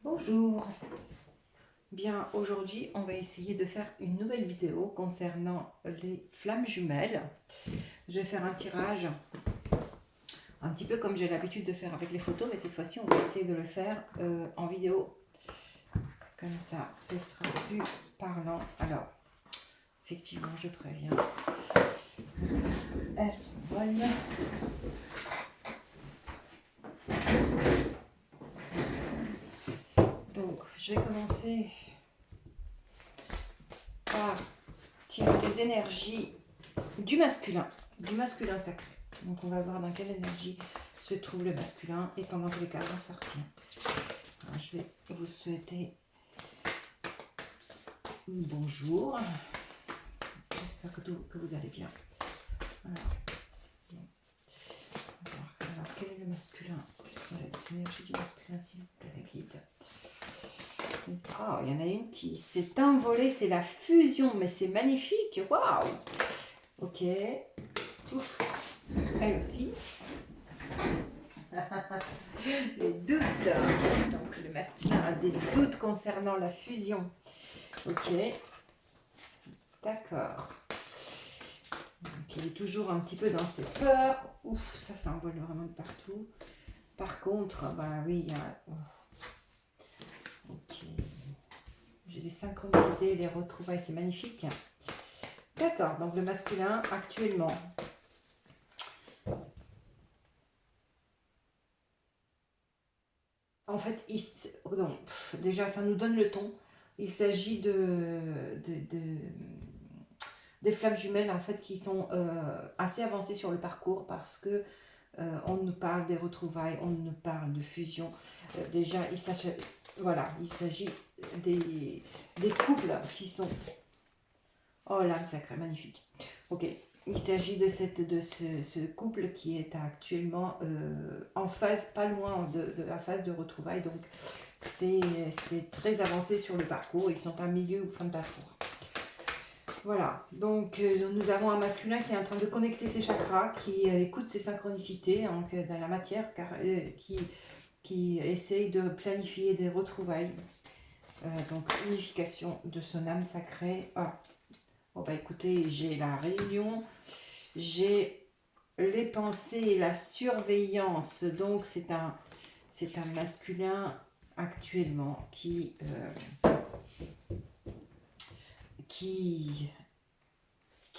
Bonjour. Bien, aujourd'hui, on va essayer de faire une nouvelle vidéo concernant les flammes jumelles. Je vais faire un tirage un petit peu comme j'ai l'habitude de faire avec les photos, mais cette fois-ci, on va essayer de le faire en vidéo. Comme ça, ce sera plus parlant. Alors, effectivement, je préviens. Elles sont bonnes. Donc, je vais commencer par tirer les énergies du masculin sacré. Donc on va voir dans quelle énergie se trouve le masculin et pendant que les cartes vont sortir. Alors, je vais vous souhaiter bonjour. J'espère que vous allez bien. Alors, quel est le masculin? Quelles sont les énergies du masculin, s'il vous plaît, la guide? Ah, il y en a une qui s'est envolée, c'est la fusion, mais c'est magnifique, waouh! Ok. Ouf. Elle aussi. Les doutes. Donc le masculin a des doutes concernant la fusion. Ok. D'accord. Donc il est toujours un petit peu dans ses peurs. Ouf, ça s'envole vraiment de partout. Par contre, bah oui, il y a... Ok. J'ai les synchronicités, les retrouvailles, c'est magnifique. D'accord, donc le masculin actuellement. En fait, donc, déjà, ça nous donne le ton. Il s'agit des flammes jumelles en fait qui sont assez avancées sur le parcours parce que on nous parle des retrouvailles, on nous parle de fusion. Déjà, il s'agit des couples qui sont... Oh, l'âme sacrée, magnifique. Ok, il s'agit de ce couple qui est actuellement en phase, pas loin de la phase de retrouvailles. Donc, c'est très avancé sur le parcours. Ils sont à milieu ou fin de parcours. Voilà, donc nous avons un masculin qui est en train de connecter ses chakras, qui écoute ses synchronicités dans la matière, qui essaye de planifier des retrouvailles. Donc, unification de son âme sacrée. Ah. Bon bah écoutez, j'ai la réunion, j'ai les pensées et la surveillance. Donc c'est un masculin actuellement qui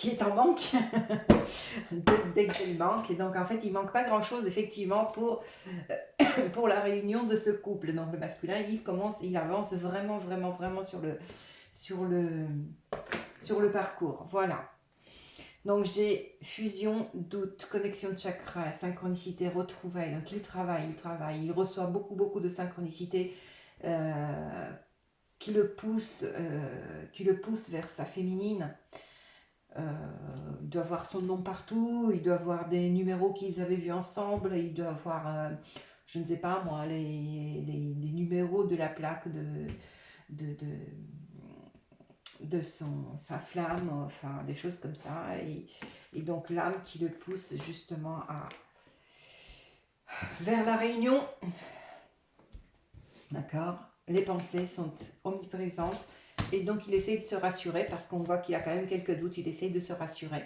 est en manque dès que j'ai le manque. Et donc en fait il manque pas grand chose effectivement pour la réunion de ce couple. Donc le masculin il avance vraiment sur le parcours. Voilà. Donc j'ai fusion, doute, connexion de chakra, synchronicité, retrouvailles. Donc il travaille, il reçoit beaucoup de synchronicité qui le pousse vers sa féminine. Il doit voir son nom partout, il doit voir des numéros qu'ils avaient vus ensemble, il doit voir, je ne sais pas moi, les numéros de la plaque de sa flamme, enfin des choses comme ça, et donc l'âme qui le pousse justement vers la réunion. D'accord, les pensées sont omniprésentes et donc il essaye de se rassurer parce qu'on voit qu'il a quand même quelques doutes. Il essaye de se rassurer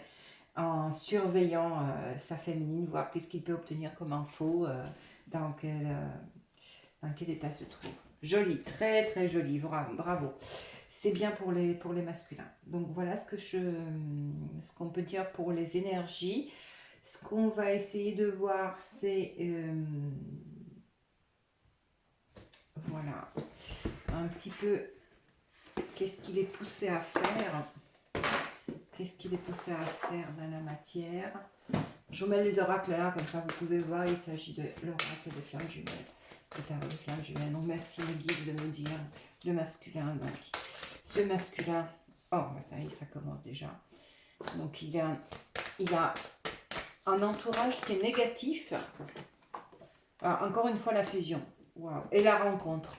en surveillant sa féminine, voir qu'est-ce qu'il peut obtenir comme info, dans quel état se trouve. Joli, très joli, bravo. C'est bien pour les masculins. Donc voilà ce qu'on peut dire pour les énergies. Ce qu'on va essayer de voir, c'est voilà, un petit peu qu'est-ce qu'il est poussé à faire. Qu'est-ce qu'il est poussé à faire dans la matière. Je vous mets les oracles là, comme ça vous pouvez voir. Il s'agit de l'oracle des flammes jumelles. Le tarot des flammes jumelles. Donc merci les guides de me dire le masculin. Donc ce masculin, oh ça y est, ça commence déjà. Donc il a un entourage qui est négatif. Alors, encore une fois la fusion. Wow. Et la rencontre.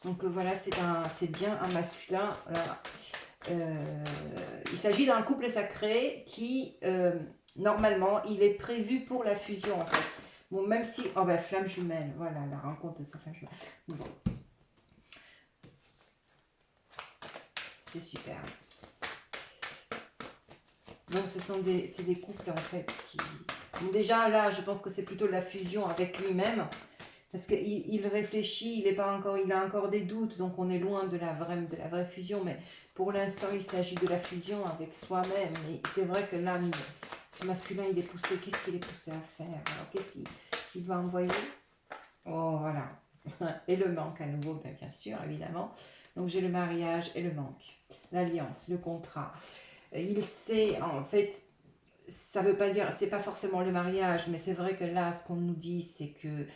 Donc voilà, c'est bien un masculin. Là. Il s'agit d'un couple sacré qui, normalement, il est prévu pour la fusion en fait. Bon, même si... Oh ben, flamme jumelle, voilà, la rencontre de sa flamme jumelle. Bon. C'est super. Donc, c'est des couples, en fait, qui... Donc, déjà, là, je pense que c'est plutôt la fusion avec lui-même. Parce qu'il réfléchit, il a encore des doutes, donc on est loin de la vraie fusion. Mais pour l'instant, il s'agit de la fusion avec soi-même. Et c'est vrai que là, ce masculin, il est poussé. Qu'est-ce qu'il est poussé à faire? Alors, qu'est-ce qu'il va envoyer? Oh, voilà. Et le manque à nouveau, bien sûr, évidemment. Donc, j'ai le mariage et le manque. L'alliance, le contrat. Il sait, en fait, ça veut pas dire, c'est pas forcément le mariage, mais c'est vrai que là, ce qu'on nous dit, c'est que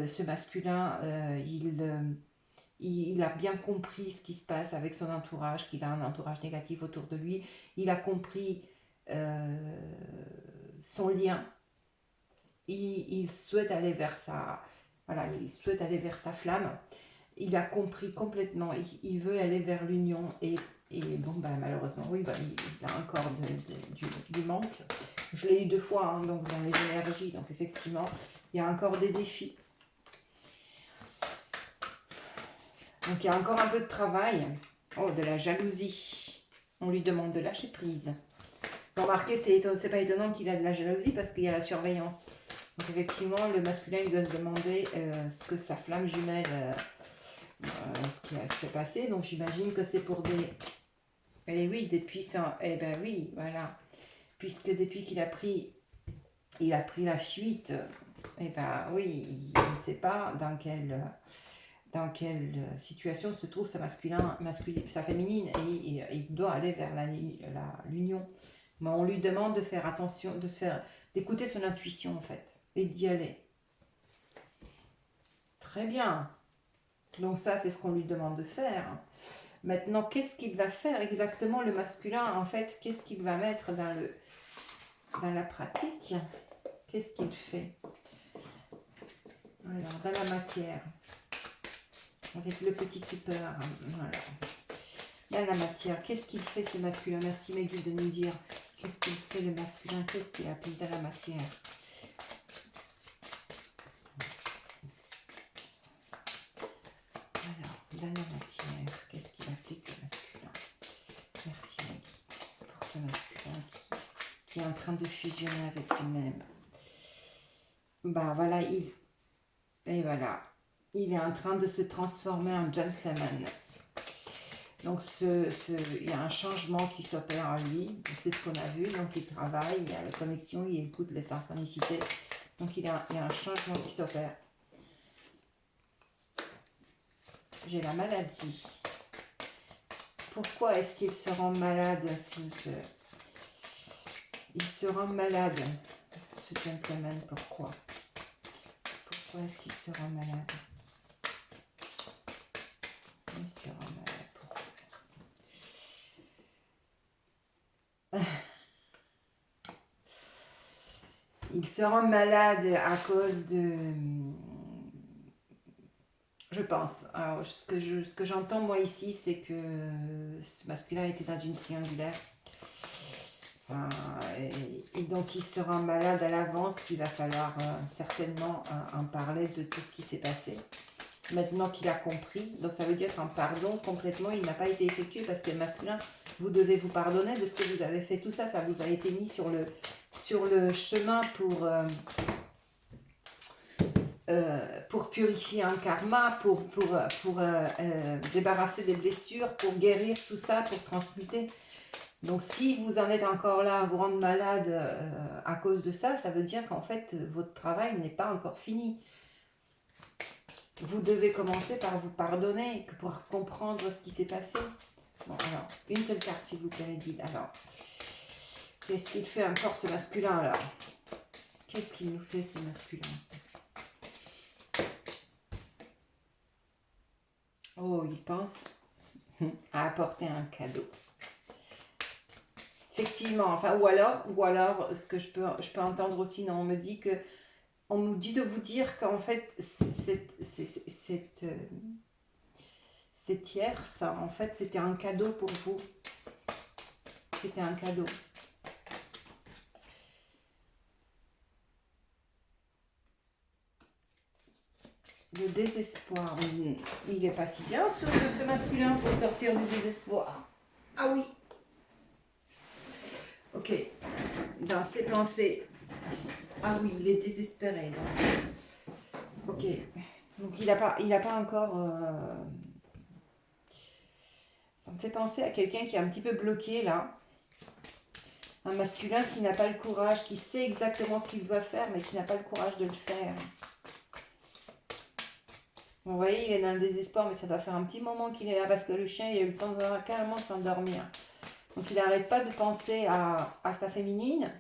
ce masculin, il a bien compris ce qui se passe avec son entourage, qu'il a un entourage négatif autour de lui. Il a compris son lien. Il souhaite aller vers voilà, il souhaite aller vers sa flamme. Il a compris complètement. Il veut aller vers l'union et bon, ben, malheureusement, oui, ben, il a encore du manque. Je l'ai eu 2 fois, hein, donc dans les énergies, donc effectivement, il y a encore des défis. Donc il y a encore un peu de travail. Oh, de la jalousie. On lui demande de lâcher prise. Remarquez, c'est pas étonnant qu'il a de la jalousie parce qu'il y a la surveillance. Donc effectivement, le masculin, il doit se demander ce que sa flamme jumelle, ce qui s'est passé. Donc j'imagine que c'est pour des... Eh oui, des puissants. Eh ben oui, voilà. Puisque depuis qu'il a pris la fuite, eh ben oui, il ne sait pas dans quelle situation se trouve sa féminine et il doit aller vers l'union. Mais on lui demande de faire attention, d'écouter son intuition en fait et d'y aller. Très bien. Donc ça, c'est ce qu'on lui demande de faire. Maintenant, qu'est-ce qu'il va faire exactement le masculin en fait? Qu'est-ce qu'il va mettre dans la pratique? Qu'est-ce qu'il fait? Alors, dans la matière, avec le petit clipper, voilà. Dans la matière, qu'est-ce qu'il fait ce masculin? Merci Maggie de nous dire qu'est-ce qu'il fait le masculin, qu'est-ce qu'il applique dans la matière. Alors, dans la matière, qu'est-ce qu'il applique le masculin? Merci Maggie pour ce masculin qui est en train de fusionner avec lui-même. Bah voilà, il est en train de se transformer en gentleman. Donc il y a un changement qui s'opère en lui, c'est ce qu'on a vu, donc il travaille, il y a la connexion, il écoute les synchronicités, donc il y a un changement qui s'opère. J'ai la maladie. Pourquoi est-ce qu'il se rend malade il se rend malade, ce gentleman, pourquoi est-ce qu'il se rend malade? Il se rend malade, pourquoi? Il se rend malade à cause de... Je pense. Alors, ce que j'entends moi ici, c'est que ce masculin était dans une triangulaire. Enfin, et donc il se rend malade à l'avance, il va falloir certainement en parler de tout ce qui s'est passé. Maintenant qu'il a compris, donc ça veut dire qu'un pardon complètement, il n'a pas été effectué parce que le masculin, vous devez vous pardonner de ce que vous avez fait. Tout ça, ça vous a été mis sur le chemin pour purifier un karma, pour débarrasser des blessures, pour guérir tout ça, pour transmuter. Donc si vous en êtes encore là à vous rendre malade à cause de ça, ça veut dire qu'en fait votre travail n'est pas encore fini. Vous devez commencer par vous pardonner, pour comprendre ce qui s'est passé. Bon alors, une seule carte s'il vous plaît, Edith. Alors, qu'est-ce qu'il fait encore ce masculin alors? Qu'est-ce qu'il nous fait ce masculin? Oh, il pense à apporter un cadeau. Effectivement, enfin, ou alors, ce que je peux entendre aussi, non, on nous dit de vous dire qu'en fait, cette tierce, en fait, c'était un cadeau pour vous. C'était un cadeau. Le désespoir. Il n'est pas si bien ce masculin pour sortir du désespoir. Ah oui. Ok. Dans ses pensées. Ah oui, il est désespéré. Donc. Ok. Donc il a pas encore... Ça me fait penser à quelqu'un qui est un petit peu bloqué là. Un masculin qui n'a pas le courage, qui sait exactement ce qu'il doit faire, mais qui n'a pas le courage de le faire. Vous voyez, il est dans le désespoir, mais ça doit faire un petit moment qu'il est là parce que le chien, il a eu le temps de carrément s'endormir. Donc il n'arrête pas de penser à sa féminine,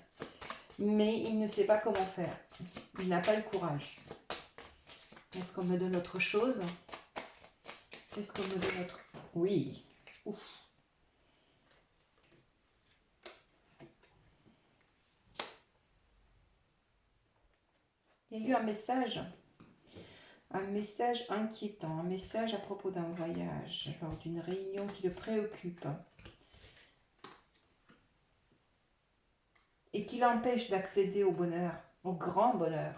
mais il ne sait pas comment faire. Il n'a pas le courage. Est-ce qu'on me donne autre chose? Qu'est-ce qu'on me donne autre? Oui. Ouf. Il y a eu un message inquiétant, un message à propos d'un voyage, lors d'une réunion qui le préoccupe et qui l'empêche d'accéder au bonheur, au grand bonheur.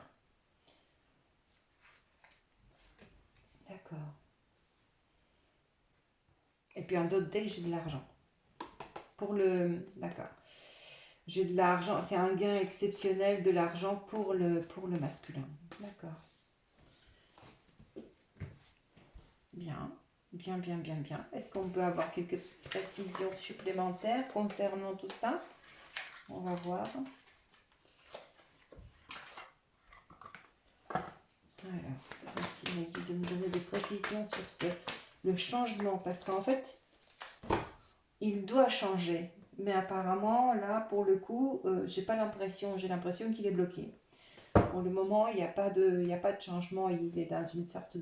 D'accord. Et puis un autre deck, j'ai de l'argent. Pour le... D'accord. J'ai de l'argent, c'est un gain exceptionnel de l'argent pour le masculin. D'accord. Bien, bien, bien, bien, bien. Est-ce qu'on peut avoir quelques précisions supplémentaires concernant tout ça? On va voir. Alors, merci Maggie de me donner des précisions sur le changement. Parce qu'en fait, il doit changer. Mais apparemment, là, pour le coup, j'ai pas l'impression, j'ai l'impression qu'il est bloqué. Pour le moment, il n'y a pas de changement. Il est dans une sorte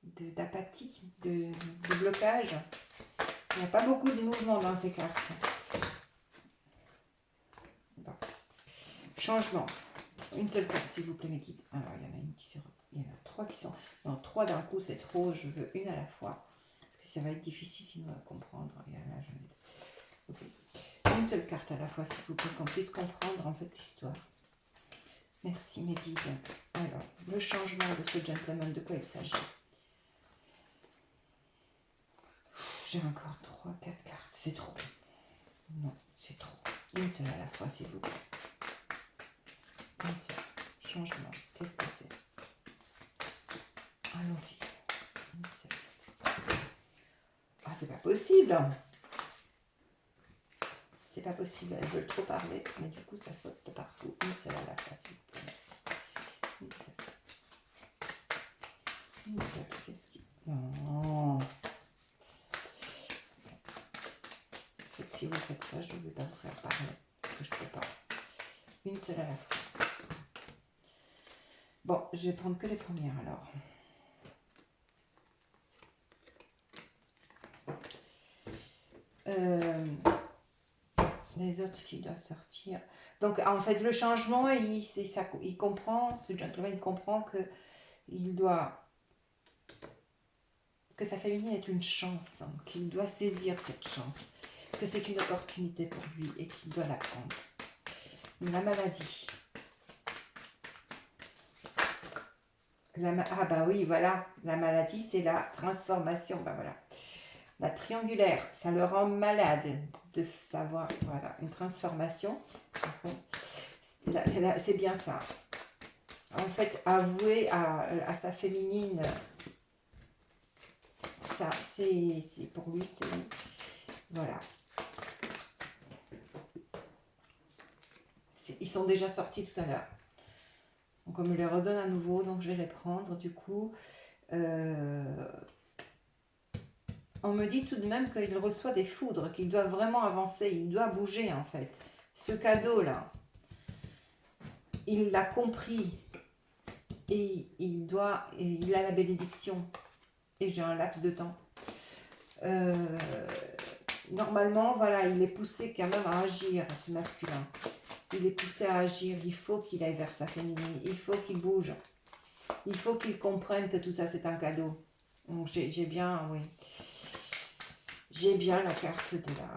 d'apathie, de blocage. Il n'y a pas beaucoup de mouvement dans ces cartes. Bon. Changement. Une seule carte, s'il vous plaît, mes guides. Alors, il y en a une qui s'est... Il y en a trois qui sont... Non, trois d'un coup, c'est trop. Je veux une à la fois. Parce que ça va être difficile sinon à comprendre. Et là, j'en ai... Okay. Une seule carte à la fois, s'il vous plaît, qu'on puisse comprendre, en fait, l'histoire. Merci, mes guides. Alors, le changement de ce gentleman, de quoi il s'agit? J'ai encore 3-4 cartes. C'est trop. Non, c'est trop. Une seule à la fois, s'il vous plaît. Une seule. Changement. Qu'est-ce que c'est? Allons-y. Une seule. Ah, c'est pas possible. C'est pas possible. Elles veulent trop parler, mais du coup, ça saute de partout. Une seule à la fois, s'il vous plaît. Merci. Une seule. Une seule. Qu'est-ce qui... Non. Si vous faites ça, je ne vais pas vous faire parler. Parce que je ne peux pas. Une seule à la fois. Bon, je vais prendre que les premières alors. Les autres aussi doivent sortir. Donc, en fait, le changement, il comprend, ce gentleman, il comprend que il doit... que sa féminine est une chance, hein, qu'il doit saisir cette chance, que c'est une opportunité pour lui et qu'il doit la prendre. La maladie. Ah bah oui, voilà, la maladie, c'est la transformation, bah voilà. La triangulaire, ça le rend malade de savoir, voilà, une transformation. C'est bien ça. En fait, avouer à sa féminine, ça, c'est pour lui, c'est... Voilà. Ils sont déjà sortis tout à l'heure. Donc on me les redonne à nouveau, donc je vais les prendre du coup. On me dit tout de même qu'il reçoit des foudres, qu'il doit vraiment avancer, il doit bouger en fait. Ce cadeau-là, il l'a compris et il a la bénédiction. Et j'ai un laps de temps. Normalement, voilà, il est poussé quand même à agir, ce masculin. Il est poussé à agir, il faut qu'il aille vers sa féminine, il faut qu'il bouge. Il faut qu'il comprenne que tout ça, c'est un cadeau. Donc, j'ai bien, oui. J'ai bien la carte de la...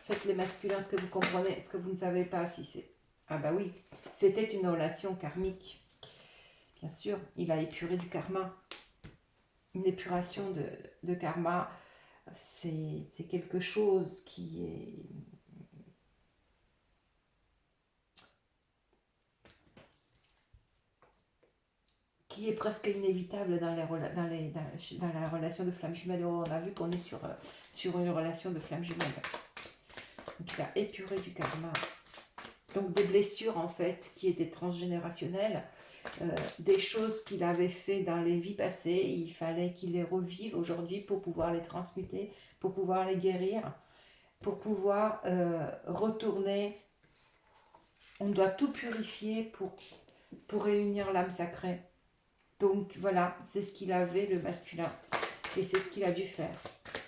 Faites les masculins ce que vous comprenez, ce que vous ne savez pas, si c'est... Ah bah oui, c'était une relation karmique. Bien sûr, il a épuré du karma. une épuration de karma, c'est quelque chose qui est presque inévitable dans la relation de flamme jumelle. On a vu qu'on est sur une relation de flamme jumelle. Donc il a épuré du karma. Donc des blessures en fait qui étaient transgénérationnelles, des choses qu'il avait fait dans les vies passées, il fallait qu'il les revive aujourd'hui pour pouvoir les transmuter, pour pouvoir les guérir, pour pouvoir retourner. On doit tout purifier pour réunir l'âme sacrée. Donc voilà, c'est ce qu'il avait, le masculin. Et c'est ce qu'il a dû faire.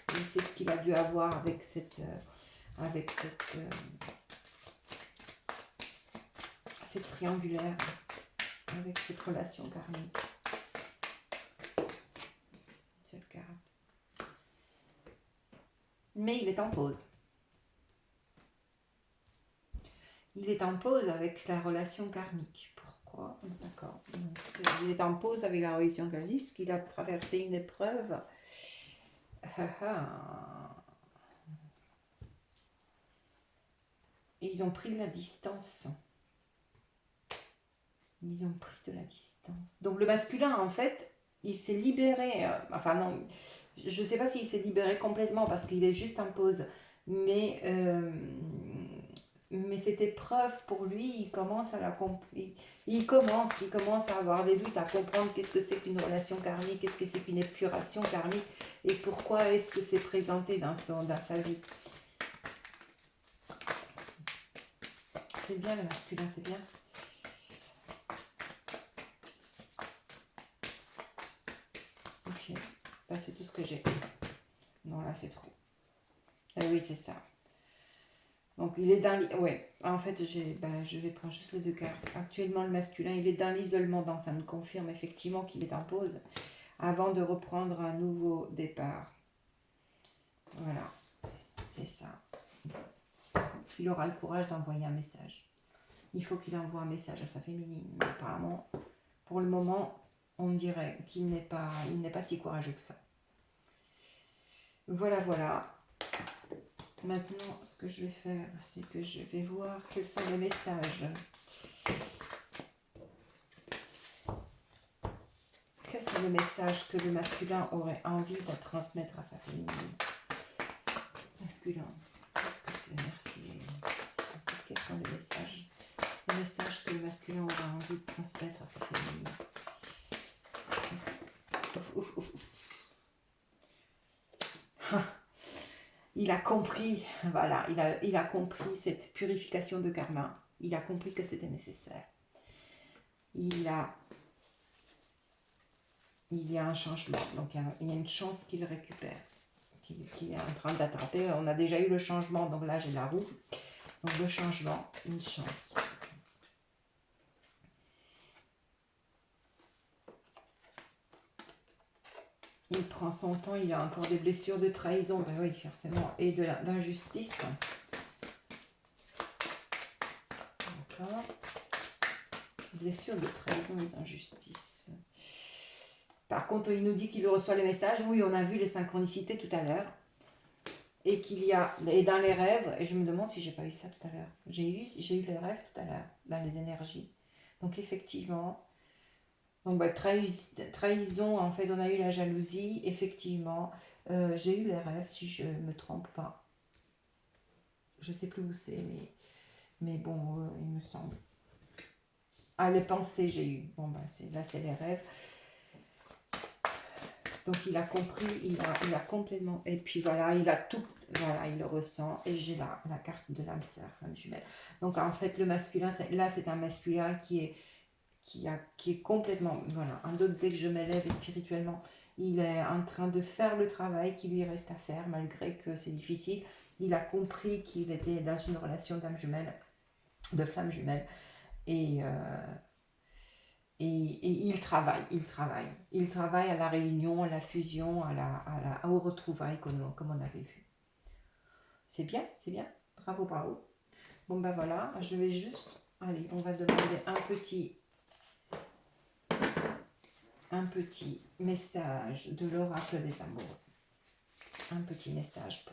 Et c'est ce qu'il a dû avoir avec cette triangulaire, avec cette relation karmique. Seule carte. Mais il est en pause. Il est en pause avec la relation karmique. Pourquoi? D'accord. Il est en pause avec la relation karmique parce qu'il a traversé une épreuve. Et ils ont pris de la distance. Ils ont pris de la distance. Donc le masculin, en fait, il s'est libéré. Enfin non, je ne sais pas s'il s'est libéré complètement parce qu'il est juste en pause. Mais cette épreuve, pour lui, il commence à avoir des doutes, à comprendre qu'est-ce que c'est qu'une relation karmique, qu'est-ce que c'est qu'une épuration karmique et pourquoi est-ce que c'est présenté dans sa vie. C'est bien le masculin, c'est bien. Ok, là c'est tout ce que j'ai. Non, là c'est trop. Ah oui, c'est ça. Donc il est dans... Ouais, en fait, je vais prendre juste les deux cartes. Actuellement, le masculin, il est dans l'isolement, donc ça nous confirme effectivement qu'il est en pause avant de reprendre un nouveau départ. Voilà, c'est ça. Il aura le courage d'envoyer un message. Il faut qu'il envoie un message à sa féminine. Mais apparemment, pour le moment, on dirait qu'il n'est pas si courageux que ça. Voilà, voilà. Maintenant, ce que je vais faire, c'est que je vais voir quels sont les messages. Quels sont les messages que le masculin aurait envie de transmettre à sa féminine? Masculin, qu'est-ce que c'est? Merci. Quels sont les messages? Les messages que le masculin aurait envie de transmettre à sa féminine. Il a compris, voilà, il a compris cette purification de karma. Il a compris que c'était nécessaire. Il y a un changement, donc il y a une chance qu'il récupère, qu'il est en train d'attraper. On a déjà eu le changement, donc là j'ai la roue. Donc le changement, une chance. Il prend son temps, il a encore des blessures de trahison, ben oui, forcément, et d'injustice. D'accord. Blessures de trahison et d'injustice. Par contre, il nous dit qu'il reçoit les messages. Oui, on a vu les synchronicités tout à l'heure. Et qu'il y a, et dans les rêves, et je me demande si j'ai pas eu ça tout à l'heure. J'ai eu les rêves tout à l'heure, dans les énergies. Donc effectivement, donc trahison, en fait, on a eu la jalousie, effectivement. J'ai eu les rêves, si je me trompe pas. Je sais plus où c'est, mais bon, il me semble. Ah, les pensées, j'ai eu. Bon, ben, là, c'est les rêves. Donc, il a compris, il a complètement... Et puis, voilà, il a tout... Voilà, il le ressent. Et j'ai la carte de l'âme sœur, flamme jumelle. Donc, en fait, le masculin, là, c'est un masculin qui est complètement... Voilà, dès que je m'élève spirituellement, il est en train de faire le travail qui lui reste à faire, malgré que c'est difficile. Il a compris qu'il était dans une relation d'âme jumelle, de flamme jumelle. Et il travaille à la réunion, à la fusion, aux retrouvailles comme on avait vu. C'est bien, bravo, bravo. Bon ben voilà, je vais juste, allez, on va demander un petit un petit message de l'oracle des amoureux. Un petit message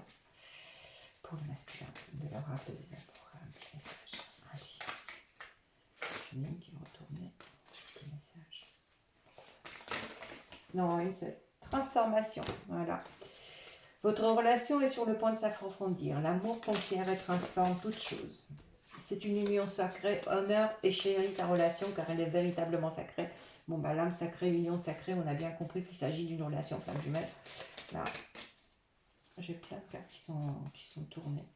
pour le masculin de l'oracle des amoureux. Un petit message. Allez. Je mets qui retourne. Petit message. Non, une seule. Transformation. Voilà. Votre relation est sur le point de s'approfondir. L'amour conquiert et transforme toute chose. C'est une union sacrée. Honneur et chérit ta relation car elle est véritablement sacrée. Bon, bah, l'âme sacrée, union sacrée, on a bien compris qu'il s'agit d'une relation flamme jumelle. Là, j'ai plein de cartes qui sont tournées.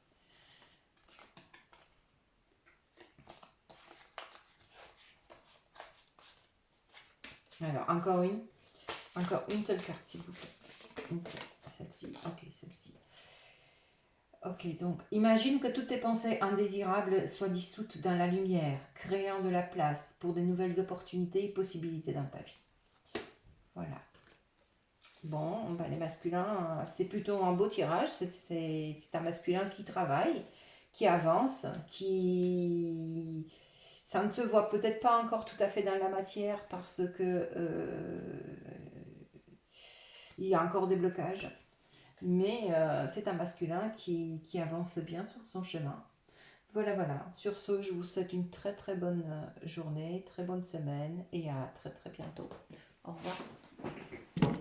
Alors, encore une seule carte, s'il vous plaît. Celle-ci, ok, celle-ci. Ok, donc, imagine que toutes tes pensées indésirables soient dissoutes dans la lumière, créant de la place pour de nouvelles opportunités et possibilités dans ta vie. Voilà. Bon, ben les masculins, c'est plutôt un beau tirage. C'est un masculin qui travaille, qui avance, qui... Ça ne se voit peut-être pas encore tout à fait dans la matière parce que il y a encore des blocages. Mais c'est un masculin qui avance bien sur son chemin. Voilà, voilà. Sur ce, je vous souhaite une très très bonne journée, très bonne semaine et à très très bientôt. Au revoir.